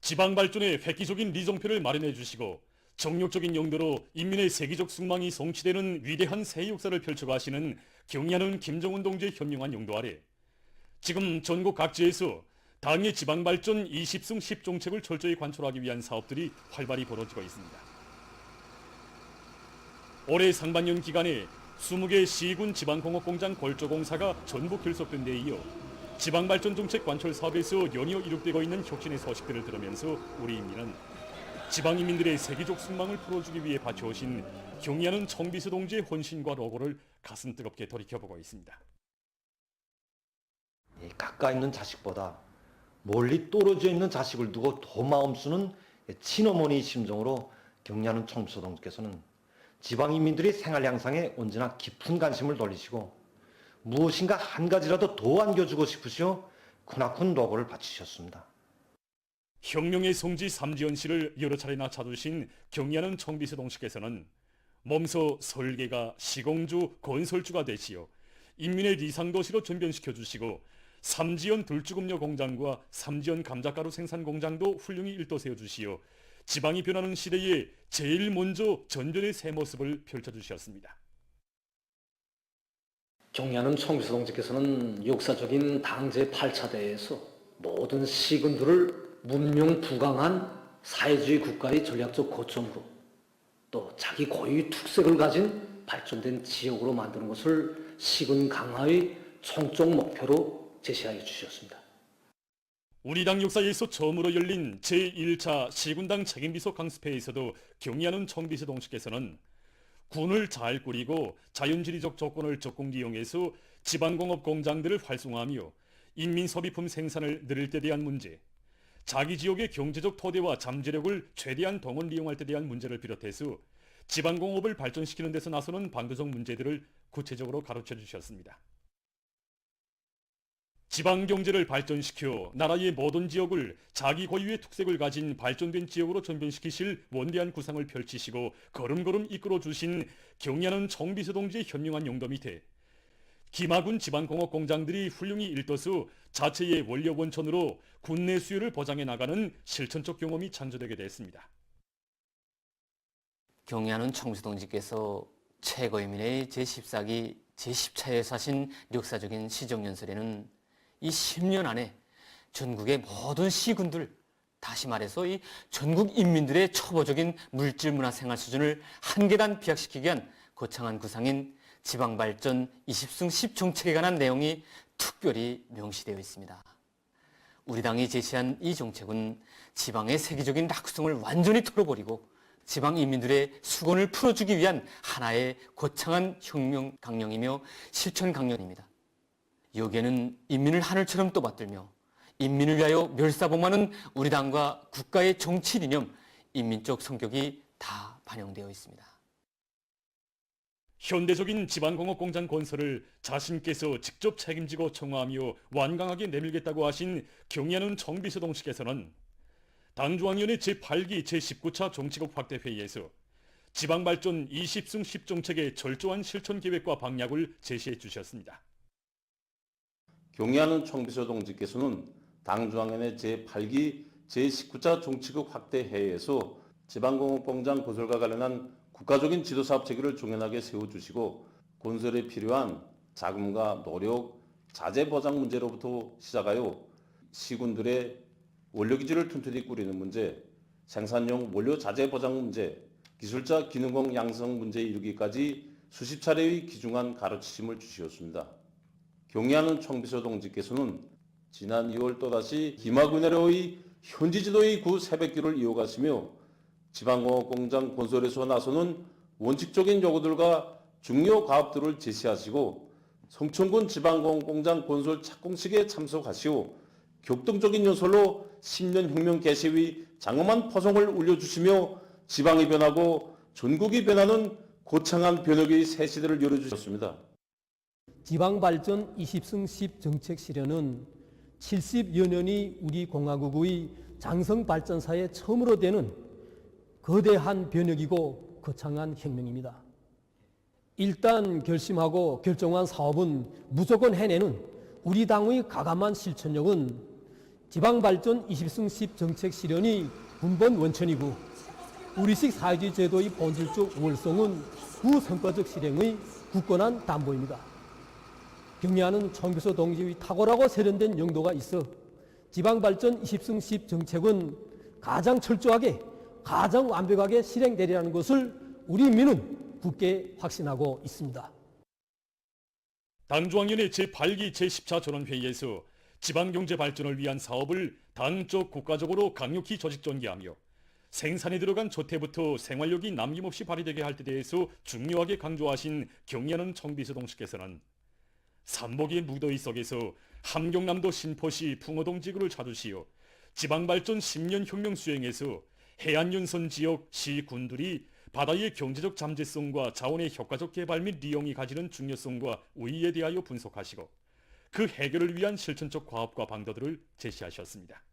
지방 발전에 획기적인 리정표를 마련해 주시고 정력적인 용도로 인민의 세계적 숙망이 성취되는 위대한 새 역사를 펼쳐가시는 경의하는 김정은 동지의 현명한 용도 아래 지금 전국 각지에서 당의 지방 발전 20승 10정책을 철저히 관철하기 위한 사업들이 활발히 벌어지고 있습니다. 올해 상반년 기간에 20개 시군 지방공업공장 골조공사가 전부 결속된 데 이어 지방발전정책 관철 사업에서 연이어 이룩되고 있는 혁신의 소식들을 들으면서 우리 인민은 지방인민들의 세계적 숙망을 풀어주기 위해 바쳐오신 경의하는 청비서 동지의 헌신과 노고를 가슴 뜨겁게 돌이켜보고 있습니다. 가까이 있는 자식보다 멀리 떨어져 있는 자식을 두고 더 마음 쓰는 친어머니의 심정으로 경의하는 청비서 동지께서는 지방인민들의 생활 향상에 언제나 깊은 관심을 돌리시고 무엇인가 한 가지라도 더 안겨주고 싶으시어 크나큰 노고를 바치셨습니다. 혁명의 성지 삼지연 씨를 여러 차례나 찾으신 경의하는 청비서 동지께서는 몸소 설계가 시공주, 건설주가 되시어 인민의 리상도시로 전변시켜 주시고 삼지연 들주금료 공장과 삼지연 감자가루 생산 공장도 훌륭히 일도 세워주시어 지방이 변하는 시대에 제일 먼저 전변의 새 모습을 펼쳐주셨습니다. 경의하는 청비서 동지께서는 역사적인 당제 8차대에서 모든 시군들을 문명부강한 사회주의 국가의 전략적 거점으로 또 자기 고유의 특색을 가진 발전된 지역으로 만드는 것을 시군 강화의 총적 목표로 제시하여 주셨습니다. 우리 당 역사에서 처음으로 열린 제1차 시군당 책임비서 강습회에서도 경의하는 청비서 동지께서는 군을 잘 꾸리고 자연지리적 조건을 적극 이용해서 지방공업 공장들을 활성화하며 인민소비품 생산을 늘릴 때 대한 문제, 자기 지역의 경제적 토대와 잠재력을 최대한 동원 이용할 때 대한 문제를 비롯해서 지방공업을 발전시키는 데서 나서는 방도적 문제들을 구체적으로 가르쳐 주셨습니다. 지방경제를 발전시켜 나라의 모든 지역을 자기 고유의 특색을 가진 발전된 지역으로 전변시키실 원대한 구상을 펼치시고 걸음걸음 이끌어주신 경의하는 청비서 동지의 현명한 용도 밑에 기마군 지방공업공장들이 훌륭히 일떠서 자체의 원료 원천으로 군내 수요를 보장해 나가는 실천적 경험이 창조되게 됐습니다. 경의하는 청비서 동지께서 최고인민의 제14기 제10차에서 하신 역사적인 시정연설에는 이 10년 안에 전국의 모든 시군들, 다시 말해서 이 전국 인민들의 초보적인 물질 문화 생활 수준을 한 계단 비약시키기 위한 거창한 구상인 지방발전 20승 10정책에 관한 내용이 특별히 명시되어 있습니다. 우리 당이 제시한 이 정책은 지방의 세계적인 낙후성을 완전히 털어버리고 지방 인민들의 수건을 풀어주기 위한 하나의 거창한 혁명 강령이며 실천 강령입니다. 여기에는 인민을 하늘처럼 떠받들며 인민을 위하여 멸사봉하는 우리 당과 국가의 정치 이념, 인민적 성격이 다 반영되어 있습니다. 현대적인 지방공업공장 건설을 자신께서 직접 책임지고 청화하며 완강하게 내밀겠다고 하신 경의하는 청비서 동지께서는 당중앙위원회 제8기 제19차 정치국 확대회의에서 지방발전 20승 10정책의 철저한 실천 계획과 방향을 제시해 주셨습니다. 경의하는 청비서 동지께서는 당중앙위원회 제8기 제19차 정치국 확대회의에서 지방공업공장 건설과 관련한 국가적인 지도사업 체계를 종연하게 세워주시고 건설에 필요한 자금과 노력, 자재 보장 문제로부터 시작하여 시군들의 원료기지를 튼튼히 꾸리는 문제, 생산용 원료 자재 보장 문제, 기술자 기능공 양성 문제에 이르기까지 수십 차례의 귀중한 가르치심을 주시었습니다. 경의하는 청비서 동지께서는 지난 2월 또다시 기마군내로의 현지지도의 구 새벽길을 이어가시며 지방공업공장 건설에서 나서는 원칙적인 요구들과 중요 과업들을 제시하시고 성천군 지방공업공장 건설 착공식에 참석하시오 격동적인 연설로 10년 혁명 개시의 장엄한 포성을 울려주시며 지방이 변하고 전국이 변하는 거창한 변혁의 새 시대를 열어주셨습니다. 지방발전 20승 10 정책 실현은 70여 년이 우리 공화국의 장성발전사에 처음으로 되는 거대한 변혁이고 거창한 혁명입니다. 일단 결심하고 결정한 사업은 무조건 해내는 우리 당의 가감한 실천력은 지방발전 20승 10 정책 실현이 근본 원천이고 우리식 사회주의 제도의 본질적 우월성은 그 성과적 실행의 굳건한 담보입니다. 경리하는 총비서 동지의 탁월하고 세련된 용도가 있어 지방발전 20승 10 정책은 가장 철저하게 가장 완벽하게 실행되리라는 것을 우리 민은 굳게 확신하고 있습니다. 당중앙위원회 제8기 제10차 전원회의에서 지방경제 발전을 위한 사업을 당적 국가적으로 강력히 조직 전개하며 생산에 들어간 조태부터 생활력이 남김없이 발휘되게 할 때 대해서 중요하게 강조하신 경리하는 청비서동식께서는 삼복의 무더위 속에서 함경남도 신포시 풍어동 지구를 찾으시어 지방발전 10년 혁명 수행에서 해안연선 지역 시 군들이 바다의 경제적 잠재성과 자원의 효과적 개발 및 이용이 가지는 중요성과 우위에 대하여 분석하시고 그 해결을 위한 실천적 과업과 방도들을 제시하셨습니다.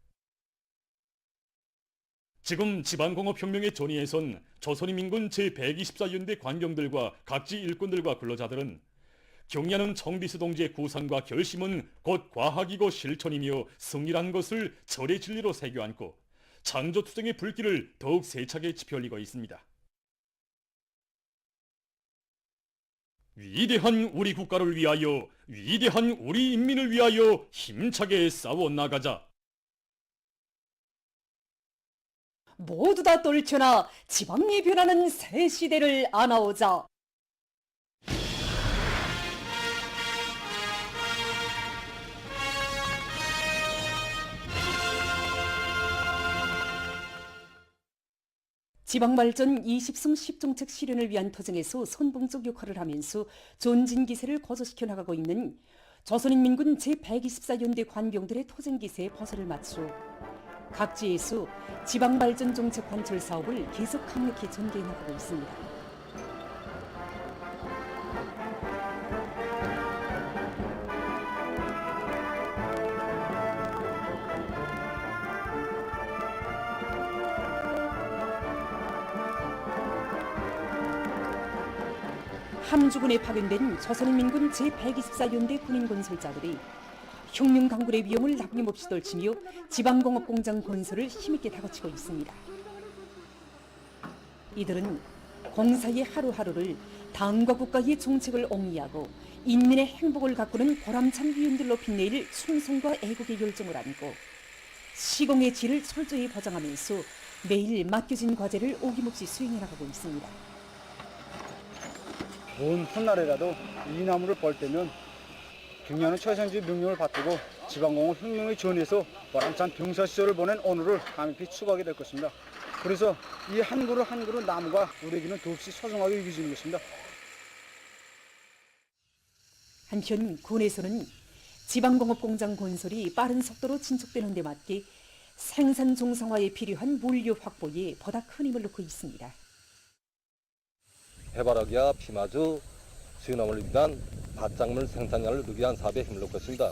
지금 지방공업혁명의 전위에선 조선인민군 제124연대 관병들과 각지 일꾼들과 근로자들은 경리하는 청비서 동지의 구상과 결심은 곧 과학이고 실천이며 승리란 것을 절의 진리로 새겨안고 창조투쟁의 불길을 더욱 세차게 지펴올리고 있습니다. 위대한 우리 국가를 위하여, 위대한 우리 인민을 위하여 힘차게 싸워 나가자. 모두 다 떨쳐나 지방이 변하는 새 시대를 안아오자. 지방발전 20승 10정책 실현을 위한 투쟁에서 선봉적 역할을 하면서 존진기세를 거저시켜 나가고 있는 조선인민군 제124연대 관병들의 투쟁기세에 버선을 맞춰 각지에서 지방발전 정책 관철 사업을 계속 강력히 전개해 나가고 있습니다. 함주군에 파견된 조선인민군 제124연대 군인 건설자들이 혁명 강군의 위험을 남김없이 떨치며 지방공업 공장 건설을 힘있게 다그치고 있습니다. 이들은 공사의 하루하루를 당과 국가의 정책을 옹이하고 인민의 행복을 가꾸는 보람찬 위원들로 빛내일 충성과 애국의 열정을 안고 시공의 질을 철저히 보장하면서 매일 맡겨진 과제를 어김없이 수행해 나가고 있습니다. 먼 훗날에라도 이 나무를 볼 때면 경리하는 최선지 명령을 받들고 지방공업 혁명의 전에서 보람찬 병사 시절을 보낸 오늘을 감히 추구하게 될 것입니다. 그래서 이 한 그루 한 그루 나무가 우리에게는 더없이 소중하게 여겨지는 것입니다. 한편 군에서는 지방공업 공장 건설이 빠른 속도로 진척되는 데 맞게 생산 정상화에 필요한 물류 확보에 보다 큰 힘을 넣고 있습니다. 해바라기와 피마주, 수유나무를 위한 밭작물 생산량을 늘리기 위한 사업에 힘을 넣고 있습니다.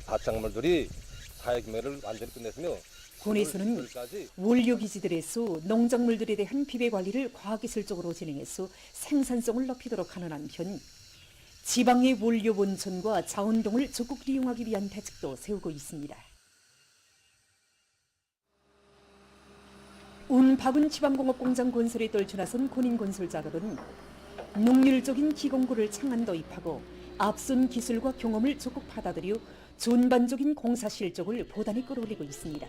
밭작물들이 사회규모를 완전히 끝냈으며 군에서는 원료기지들에서 농작물들에 대한 비배 관리를 과학기술적으로 진행해서 생산성을 높이도록 하는 한편 지방의 원료 본천과 자원동을 적극 이용하기 위한 대책도 세우고 있습니다. 운박은 지방공업공장 건설에 떨쳐나선 군인 건설자들은 능률적인 기공구를 창안 도입하고 앞선 기술과 경험을 적극 받아들여 전반적인 공사 실적을 보단히 끌어올리고 있습니다.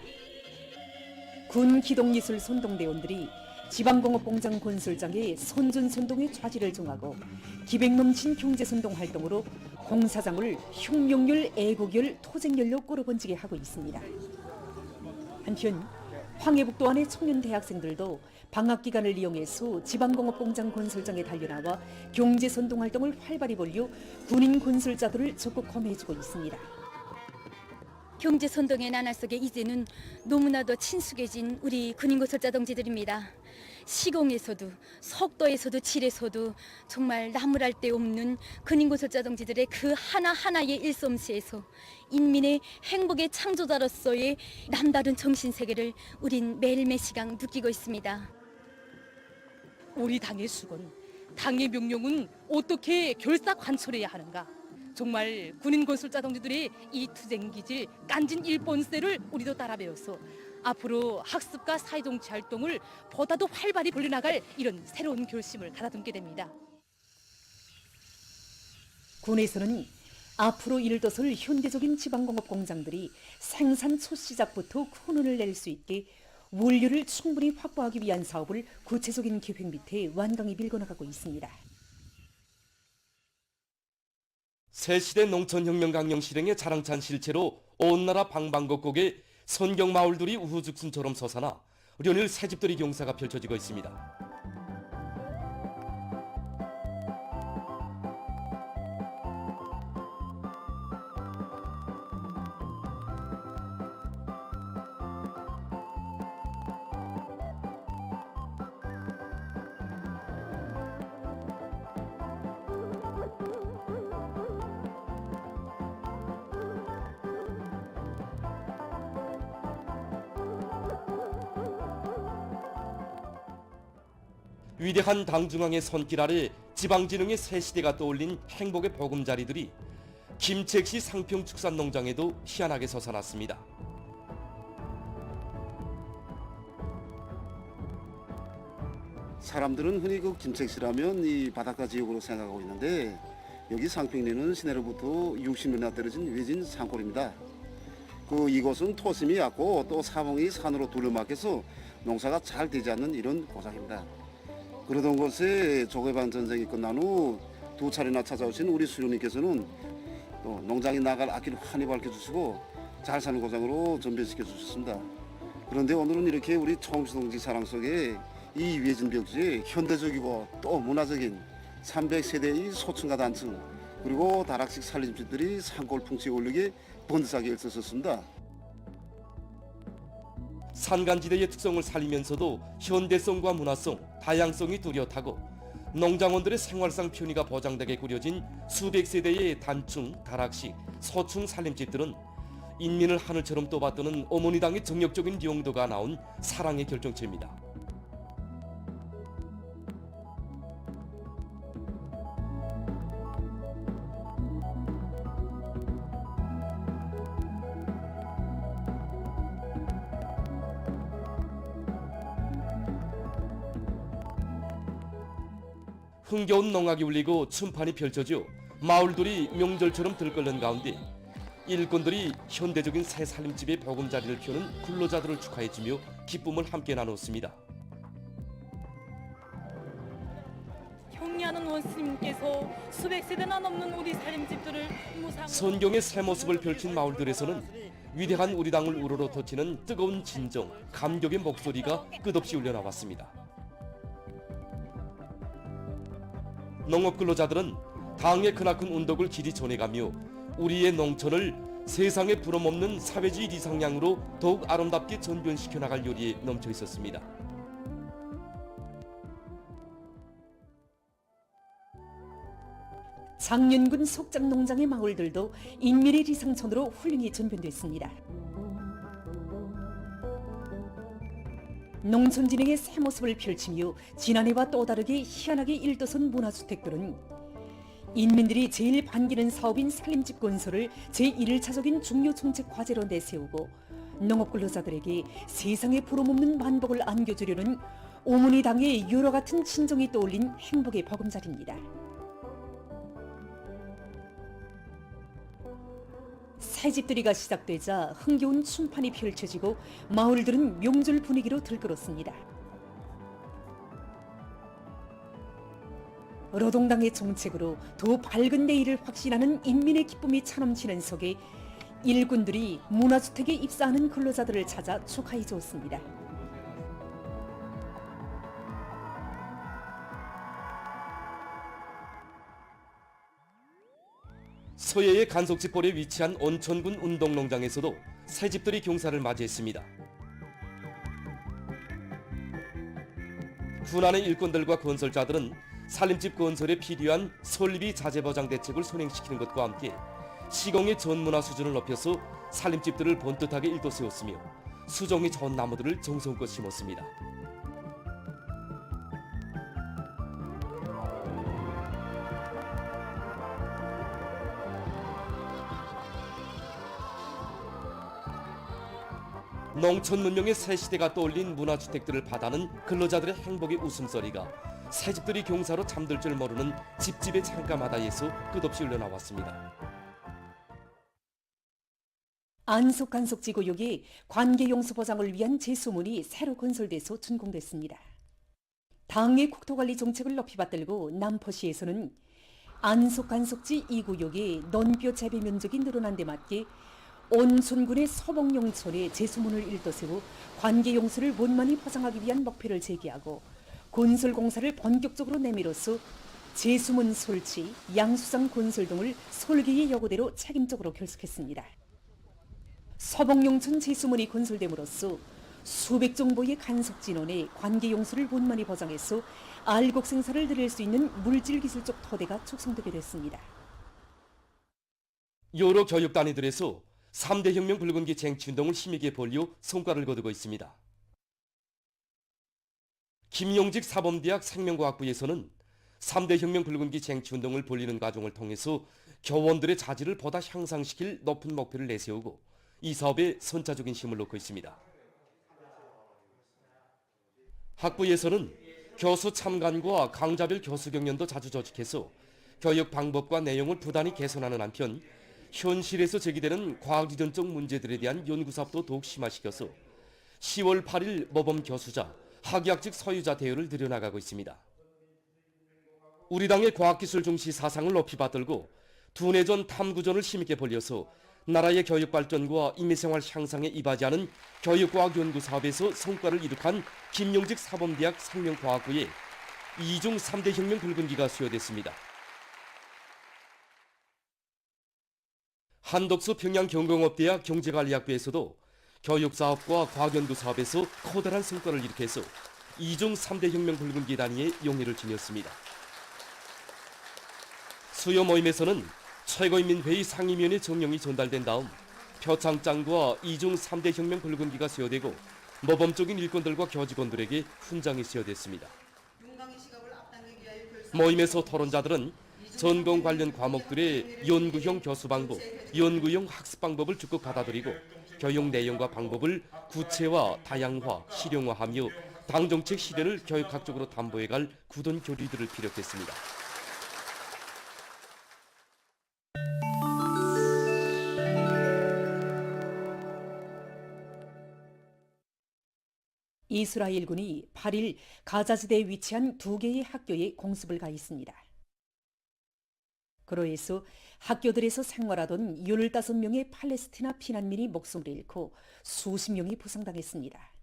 군 기동예술 선동대원들이 지방공업공장 건설장의 선전선동의 좌지를 정하고 기백 넘친 경제선동 활동으로 공사장을 혁명열, 애국열, 토쟁열로 끌어번지게 하고 있습니다. 한편 황해북도 안의 청년 대학생들도 방학 기간을 이용해서 지방공업공장 건설장에 달려나와 경제선동 활동을 활발히 벌여 군인 건설자들을 적극 검해주고 있습니다. 경제선동의 나날 속에 이제는 너무나도 친숙해진 우리 군인 건설자 동지들입니다. 시공에서도 속도에서도 질에서도 정말 나무랄 데 없는 군인 건설자 동지들의 그 하나하나의 일솜씨에서 인민의 행복의 창조자로서의 남다른 정신세계를 우린 매일매 시간 느끼고 있습니다. 우리 당의 수건, 당의 명령은 어떻게 결사관철해야 하는가? 정말 군인 건설자 동지들이 이 투쟁기질 깐진 일본세를 우리도 따라 배워서 앞으로 학습과 사회정치 활동을 보다도 활발히 벌려나갈 이런 새로운 결심을 가다듬게 됩니다. 군에서는 앞으로 일도설 현대적인 지방공업 공장들이 생산 초 시작부터 큰혼을 낼 수 있게 원료를 충분히 확보하기 위한 사업을 구체적인 계획 밑에 완강히 밀고나가고 있습니다. 새시대 농촌혁명 강령 실행의 자랑찬 실체로 온 나라 방방곡곡에 선경 마을들이 우후죽순처럼 솟아나 연일 새집들이 경사가 펼쳐지고 있습니다. 위대한 당중앙의 손길 아래 지방진흥의 새 시대가 떠올린 행복의 보금자리들이 김책시 상평축산농장에도 희한하게 솟아났습니다. 사람들은 흔히 그 김책시라면 이 바닷가 지역으로 생각하고 있는데 여기 상평리는 시내로부터 60m나 떨어진 외진 산골입니다. 이곳은 토심이 얕고 또 사봉이 산으로 둘러막혀서 농사가 잘 되지 않는 이런 고장입니다. 그러던 곳에 조개방 전쟁이 끝난 후 2차례나 찾아오신 우리 수령님께서는 또 농장이 나갈 앞길을 환히 밝혀주시고 잘 사는 고장으로 전변시켜 주셨습니다. 그런데 오늘은 이렇게 우리 청주동지 사랑 속에 이 외진 벽지에 현대적이고 또 문화적인 300세대의 소층과 단층 그리고 다락식 살림집들이 산골 풍치에 어울리게 번듯하게 일어섰습니다. 산간지대의 특성을 살리면서도 현대성과 문화성, 다양성이 뚜렷하고 농장원들의 생활상 편의가 보장되게 꾸려진 수백 세대의 단층, 다락식, 소층 살림집들은 인민을 하늘처럼 떠받드는 어머니당의 정력적인 용도가 나온 사랑의 결정체입니다. 흥겨운 농악이 울리고 춤판이 펼쳐져 마을들이 명절처럼 들끓는 가운데 일꾼들이 현대적인 새 살림집의 보금자리를 펴는 근로자들을 축하해주며 기쁨을 함께 나눴습니다. 형리하는 원스님께서 수백 세대나 넘는 우리 살림집들을 선경의 새 모습을 펼친 마을들에서는 위대한 우리 당을 우러러 돋치는 뜨거운 진정, 감격의 목소리가 끝없이 울려나왔습니다. 농업 근로자들은 당의 크나큰 운덕을 길이 전해가며 우리의 농촌을 세상에 부러먹는 사회주의 이상향으로 더욱 아름답게 전변시켜 나갈 요리에 넘쳐 있었습니다. 장년군 속장농장의 마을들도 인민의 리상천으로 훌륭히 전변됐습니다. 농촌진흥의 새 모습을 펼치며 지난해와 또 다르게 희한하게 일도선 문화주택들은 인민들이 제일 반기는 사업인 살림집 건설을 제1차적인 중요 정책 과제로 내세우고 농업근로자들에게 세상에 부러먹는 만복을 안겨주려는 어머니 당의 여러 같은 친정이 떠올린 행복의 보금자리입니다. 새집들이가 시작되자 흥겨운 춤판이 펼쳐지고 마을들은 명절 분위기로 들끓었습니다. 노동당의 정책으로 더 밝은 내일을 확신하는 인민의 기쁨이 차넘치는 속에 일꾼들이 문화주택에 입사하는 근로자들을 찾아 축하해 주었습니다. 서해의 간석지벌에 위치한 온천군 운동농장에서도 새집들이 경사를 맞이했습니다. 군안의 일꾼들과 건설자들은 살림집 건설에 필요한 설비 자재 보장 대책을 선행시키는 것과 함께 시공의 전문화 수준을 높여서 살림집들을 번듯하게 일도세웠으며 수종이 좋은 나무들을 정성껏 심었습니다. 농촌 문명의 새 시대가 떠올린 문화주택들을 받아는 근로자들의 행복의 웃음소리가 새집들이 경사로 잠들 줄 모르는 집집의 창가마다에서 끝없이 흘러나왔습니다. 안속간속지구역이 관계용수 보장을 위한 제수문이 새로 건설돼서 준공됐습니다. 당의 국토관리 정책을 높이 받들고 남포시에서는 안속간속지 2구역의 논벼 재배 면적이 늘어난 데 맞게 온천군의 서봉용촌에 제수문을 일떠세워 관계용수를 원만히 보장하기 위한 목표를 제기하고 건설공사를 본격적으로 내밀어서 제수문 설치, 양수장 건설 등을 설계의 요구대로 책임적으로 결석했습니다. 서봉용촌 제수문이 건설됨으로써 수백 정보의 간석진원에 관계용수를 원만히 보장해서 알곡 생산을 늘릴 수 있는 물질기술적 토대가 축성되게 됐습니다. 여러 교육 단위들에서 3대 혁명 붉은기 쟁취운동을 힘있게 벌려 성과를 거두고 있습니다. 김용직 사범대학 생명과학부에서는 3대 혁명 붉은기 쟁취운동을 벌리는 과정을 통해서 교원들의 자질을 보다 향상시킬 높은 목표를 내세우고 이 사업에 선차적인 힘을 놓고 있습니다. 학부에서는 교수 참관과 강좌별 교수 경연도 자주 조직해서 교육 방법과 내용을 부단히 개선하는 한편 현실에서 제기되는 과학유전적 문제들에 대한 연구사업도 더욱 심화시켜서 10월 8일 모범 교수자, 학위학직 소유자 대우를 늘려나가고 있습니다. 우리 당의 과학기술 중시 사상을 높이 받들고 두뇌전 탐구전을 힘있게 벌려서 나라의 교육 발전과 인민생활 향상에 이바지하는 교육과학 연구 사업에서 성과를 이룩한 김용직 사범대학 생명과학부에 2중 3대 혁명 붉은기가 수여됐습니다. 한덕수 평양경공업대학 경제관리학부에서도 교육사업과 과학연구사업에서 커다란 성과를 일으켜서 2중 3대 혁명 붉은기 단위의 용의를 지녔습니다. 수요 모임에서는 최고인민회의 상임위원회 정령이 전달된 다음 표창장과 2중 3대 혁명 붉은기가 수여되고 모범적인 일꾼들과 교직원들에게 훈장이 수여됐습니다. 모임에서 토론자들은 전공 관련 과목들의 연구형 교수 방법, 연구형 학습 방법을 적극 받아들이고 교육 내용과 방법을 구체화, 다양화, 실용화하며 당정책 실현을 교육학적으로 담보해갈 굳은 교리들을 피력했습니다. 이스라엘군이 8일 가자지대에 위치한 2개의 학교에 공습을 가했습니다. 그로 해서 학교들에서 생활하던 15명의 팔레스티나 피난민이 목숨을 잃고 수십 명이 부상당했습니다.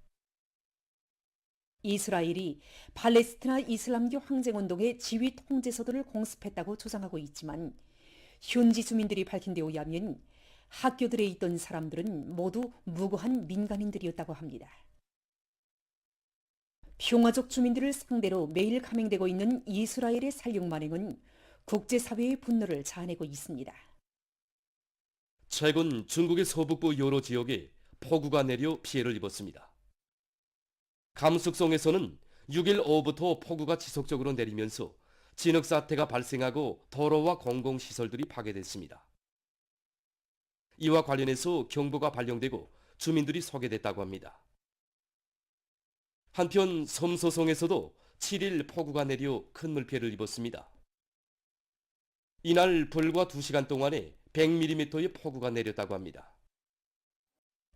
이스라엘이 팔레스티나 이슬람교 항쟁운동의 지휘 통제소들을 공습했다고 주장하고 있지만 현지 주민들이 밝힌 데 의하면 학교들에 있던 사람들은 모두 무고한 민간인들이었다고 합니다. 평화적 주민들을 상대로 매일 감행되고 있는 이스라엘의 살육 만행은 국제사회의 분노를 자아내고 있습니다. 최근 중국의 서북부 여러 지역에 폭우가 내려 피해를 입었습니다. 감숙성에서는 6일 오후부터 폭우가 지속적으로 내리면서 진흙사태가 발생하고 도로와 공공시설들이 파괴됐습니다. 이와 관련해서 경보가 발령되고 주민들이 소개됐다고 합니다. 한편 섬소성에서도 7일 폭우가 내려 큰 물피해를 입었습니다. 이날 불과 2시간 동안에 100mm의 폭우가 내렸다고 합니다.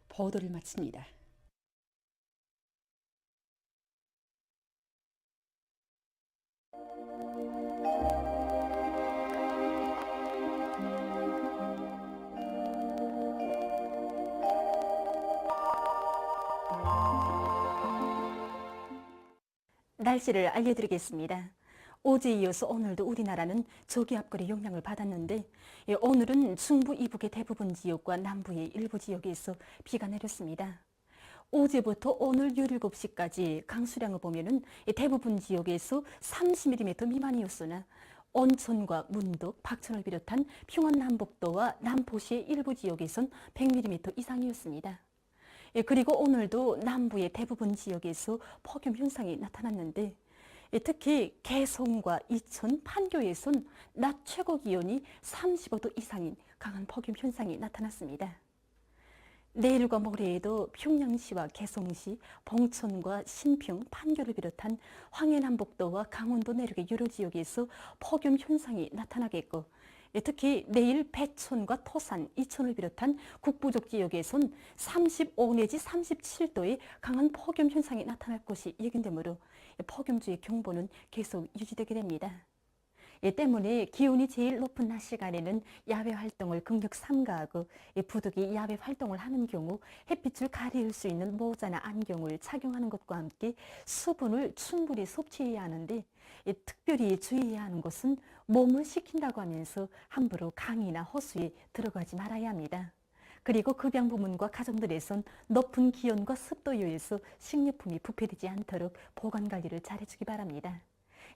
보도를 마칩니다. 날씨를 알려드리겠습니다. 어제에 이어서 오늘도 우리나라는 저기압골의 영향을 받았는데 오늘은 중부 이북의 대부분 지역과 남부의 일부 지역에서 비가 내렸습니다. 어제부터 오늘 17시까지 강수량을 보면은 대부분 지역에서 30mm 미만이었으나 온천과 문덕, 박천을 비롯한 평안남북도와 남포시의 일부 지역에선 100mm 이상이었습니다. 그리고 오늘도 남부의 대부분 지역에서 폭염 현상이 나타났는데 특히 개성과 이천, 판교에선 낮 최고 기온이 35도 이상인 강한 폭염 현상이 나타났습니다. 내일과 모레에도 평양시와 개성시, 봉천과 신평, 판교를 비롯한 황해남북도와 강원도 내륙의 여러 지역에서 폭염 현상이 나타나겠고, 특히 내일 배촌과 토산, 이천을 비롯한 북부족 지역에선 35 내지 37도의 강한 폭염 현상이 나타날 것이 예견되므로 폭염주의 경보는 계속 유지되게 됩니다. 이 때문에 기온이 제일 높은 낮 시간에는 야외 활동을 극력 삼가하고 부득이 야외 활동을 하는 경우 햇빛을 가릴 수 있는 모자나 안경을 착용하는 것과 함께 수분을 충분히 섭취해야 하는데, 특별히 주의해야 하는 것은 몸을 식힌다고 하면서 함부로 강이나 호수에 들어가지 말아야 합니다. 그리고 급양 부문과 가정들에선 높은 기온과 습도에 의해서 식료품이 부패되지 않도록 보관 관리를 잘해주기 바랍니다.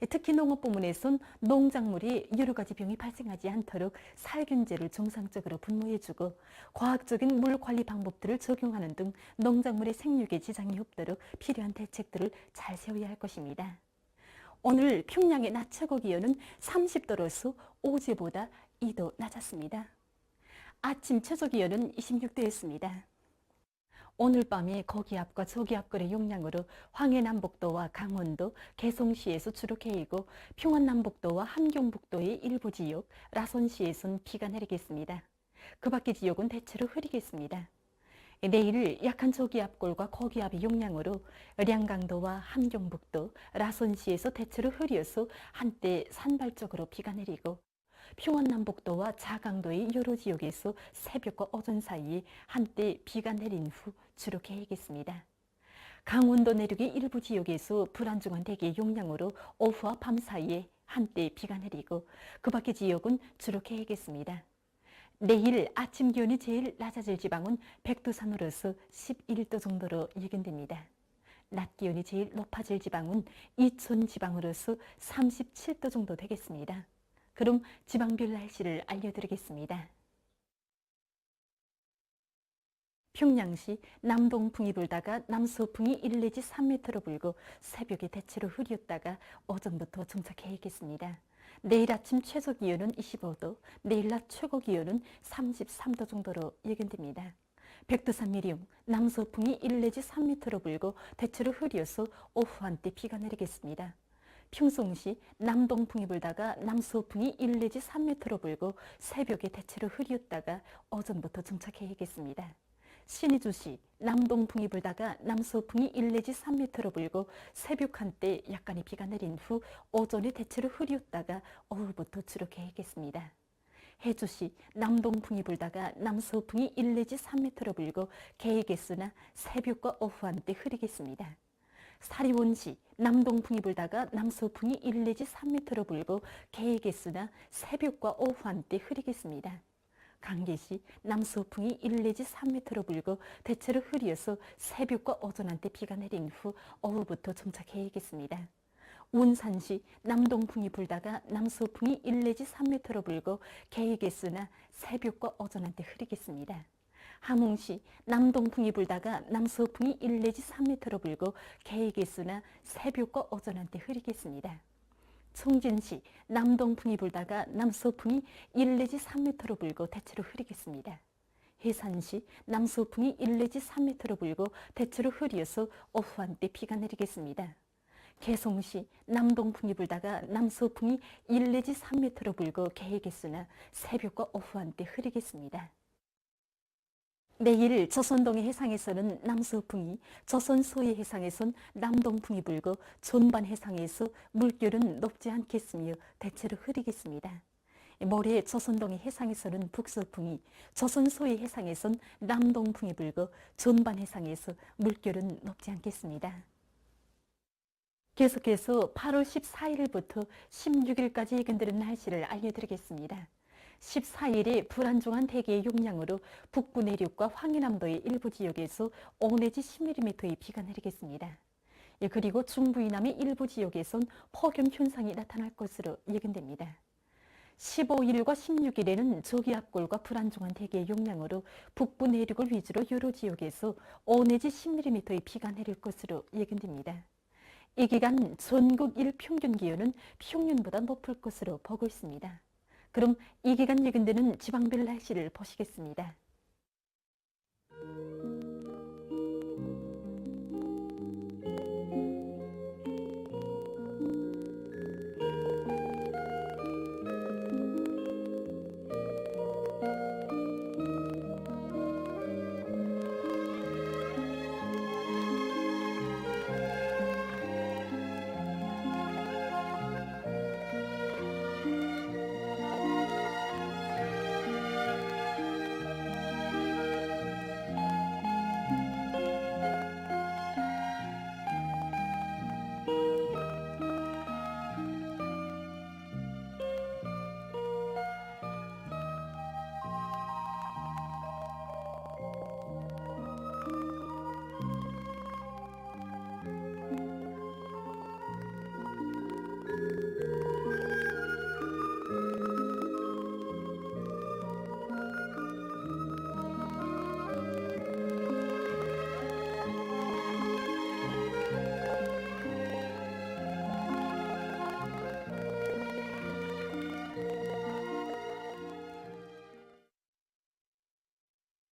특히 농업 부문에선 농작물이 여러 가지 병이 발생하지 않도록 살균제를 정상적으로 분무해주고 과학적인 물 관리 방법들을 적용하는 등 농작물의 생육에 지장이 없도록 필요한 대책들을 잘 세워야 할 것입니다. 오늘 평양의 낮 최고 기온은 30도로서 어제보다 2도 낮았습니다. 아침 최저 기온은 26도였습니다. 오늘 밤에 거기압과 저기압골의 영향으로 황해남북도와 강원도, 개성시에서 주로 개이고 평안남북도와 함경북도의 일부 지역, 라선시에선 비가 내리겠습니다. 그 밖의 지역은 대체로 흐리겠습니다. 내일 약한 저기압골과 거기압의 영향으로 량강도와 함경북도, 라선시에서 대체로 흐려서 한때 산발적으로 비가 내리고 평안남북도와 자강도의 여러 지역에서 새벽과 오전 사이에 한때 비가 내린 후 주로 개이겠습니다. 강원도 내륙의 일부 지역에서 불안정한 대기의 영향으로 오후와 밤 사이에 한때 비가 내리고 그 밖의 지역은 주로 개이겠습니다. 내일 아침 기온이 제일 낮아질 지방은 백두산으로서 11도 정도로 예견됩니다. 낮 기온이 제일 높아질 지방은 이천 지방으로서 37도 정도 되겠습니다. 그럼 지방별 날씨를 알려드리겠습니다. 평양시 남동풍이 불다가 남서풍이 1 내지 3m로 불고 새벽에 대체로 흐렸다가 오전부터 정착해야겠습니다. 내일 아침 최저 기온은 25도, 내일 낮 최고 기온은 33도 정도로 예견됩니다. 백두산 미리움, 남서풍이 1 내지 3m로 불고 대체로 흐려서 오후 한때 비가 내리겠습니다. 평송시 남동풍이 불다가 남서풍이 1 내지 3m로 불고 새벽에 대체로 흐렸다가 오전부터 정착해야겠습니다. 신의주시 남동풍이 불다가 남서풍이 1 내지 3m로 불고 새벽 한때 약간의 비가 내린 후 오전에 대체로 흐렸다가 오후부터 주로 개겠습니다. 해주시 남동풍이 불다가 남서풍이 1 내지 3m로 불고 개겠으나 새벽과 오후 한때 흐리겠습니다. 사리원시 남동풍이 불다가 남서풍이 1 내지 3m로 불고 개겠으나 새벽과 오후 한때 흐리겠습니다. 강계시 남서풍이 1 내지 3m로 불고 대체로 흐려서 새벽과 오전 한때 비가 내린 후 오후부터 정착해야겠습니다. 운산시 남동풍이 불다가 남서풍이 1 내지 3m로 불고 개겠으나 새벽과 오전 한때 흐리겠습니다. 함흥시 남동풍이 불다가 남서풍이 1 내지 3m로 불고 개겠으나 새벽과 오전 한때 흐리겠습니다. 청진시 남동풍이 불다가 남서풍이 1 내지 3m로 불고 대체로 흐리겠습니다. 해산시 남서풍이 1 내지 3m로 불고 대체로 흐려서 오후 한때 비가 내리겠습니다. 개성시 남동풍이 불다가 남서풍이 1 내지 3m로 불고 개겠으나 새벽과 오후 한때 흐리겠습니다. 내일 조선동해 해상에서는 남서풍이, 조선 서해 해상에선 남동풍이 불고 전반 해상에서 물결은 높지 않겠으며 대체로 흐리겠습니다. 모레 조선동해 해상에서는 북서풍이, 조선 서해 해상에선 남동풍이 불고 전반 해상에서 물결은 높지 않겠습니다. 계속해서 8월 14일부터 16일까지 예견되는 날씨를 알려드리겠습니다. 14일에 불안정한 대기의 영향으로 북부 내륙과 황해남도의 일부 지역에서 5 내지 10mm의 비가 내리겠습니다. 그리고 중부 이남의 일부 지역에선 폭염 현상이 나타날 것으로 예견됩니다. 15일과 16일에는 저기압골과 불안정한 대기의 영향으로 북부 내륙을 위주로 여러 지역에서 5 내지 10mm의 비가 내릴 것으로 예견됩니다. 이 기간 전국 일평균 기온은 평년보다 높을 것으로 보고 있습니다. 그럼 이 기간 예견되는 지방별 날씨를 보시겠습니다.